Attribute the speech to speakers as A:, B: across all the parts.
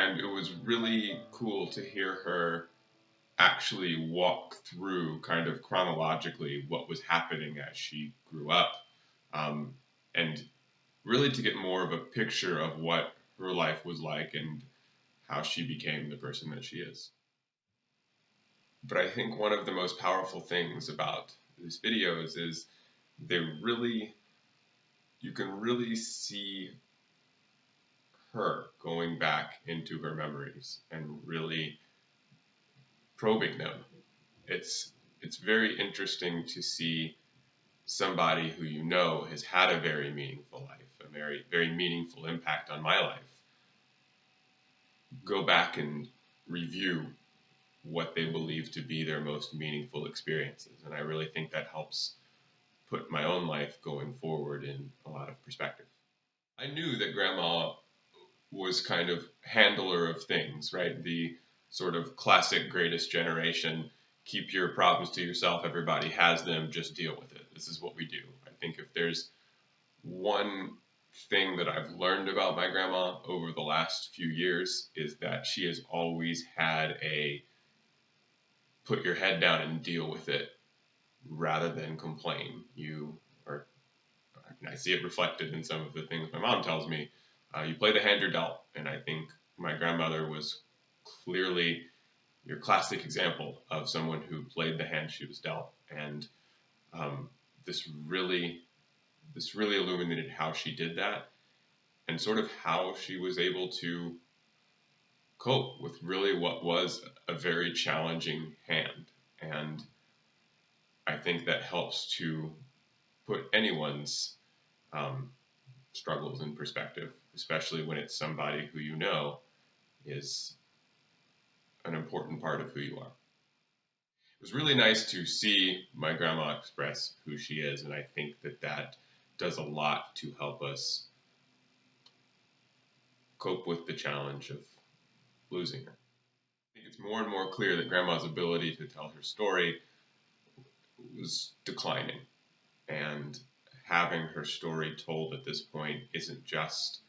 A: And it was really cool to hear her actually walk through kind of chronologically what was happening as she grew up, um, and really to get more of a picture of what her life was like and how she became the person that she is. But I think one of the most powerful things about these videos is you can really see her going back into her memories and really probing them. It's very interesting to see somebody who you know has had a very meaningful life, a very meaningful impact on my life, go back and review what they believe to be their most meaningful experiences. And I really think that helps put my own life going forward in a lot of perspective. I knew that Grandma was kind of handler of things, right? The sort of classic greatest generation, keep your problems to yourself, everybody has them, just deal with it. This is what we do. I think if there's one thing that I've learned about my grandma over the last few years is that she has always had a put your head down and deal with it rather than complain. I see it reflected in some of the things my mom tells me. You play the hand you're dealt, and I think my grandmother was clearly your classic example of someone who played the hand she was dealt, and this really illuminated how she did that, and sort of how she was able to cope with really what was a very challenging hand. And I think that helps to put anyone's struggles in perspective, especially when it's somebody who you know is an important part of who you are. It was really nice to see my grandma express who she is, and I think that does a lot to help us cope with the challenge of losing her. I think it's more and more clear that Grandma's ability to tell her story was declining, and having her story told at this point isn't just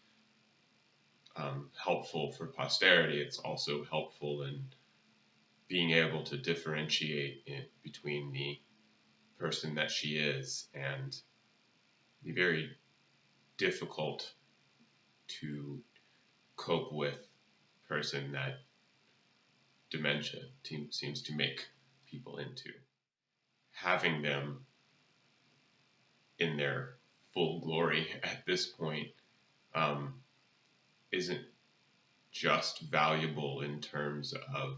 A: helpful for posterity, it's also helpful in being able to differentiate between the person that she is and the very difficult to cope with person that dementia seems to make people into. Having them in their full glory at this point isn't just valuable in terms of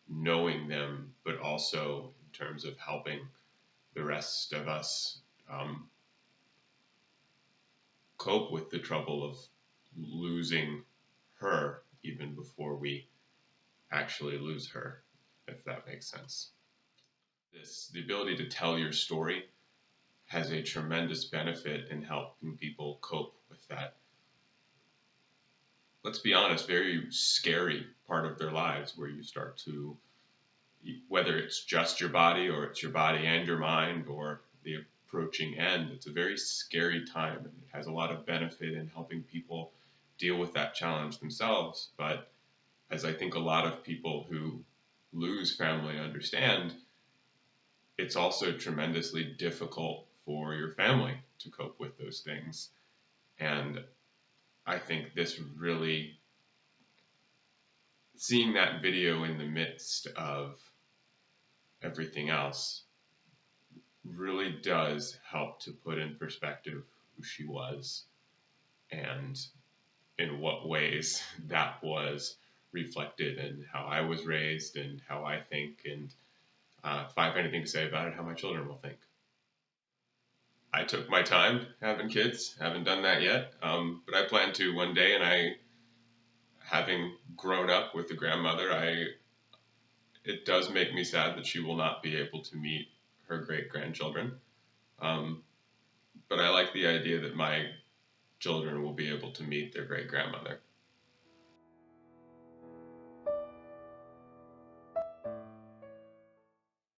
A: knowing them, but also in terms of helping the rest of us cope with the trouble of losing her even before we actually lose her, if that makes sense. The ability to tell your story has a tremendous benefit in helping people cope with that, let's be honest, very scary part of their lives where you start to, whether it's just your body or it's your body and your mind or the approaching end, it's a very scary time, and it has a lot of benefit in helping people deal with that challenge themselves. But as I think a lot of people who lose family understand, it's also tremendously difficult for your family to cope with those things. And I think this really, seeing that video in the midst of everything else really does help to put in perspective who she was and in what ways that was reflected in how I was raised and how I think, and if I have anything to say about it, how my children will think. I took my time having kids, haven't done that yet, but I plan to one day, and having grown up with a grandmother, it does make me sad that she will not be able to meet her great-grandchildren, but I like the idea that my children will be able to meet their great-grandmother.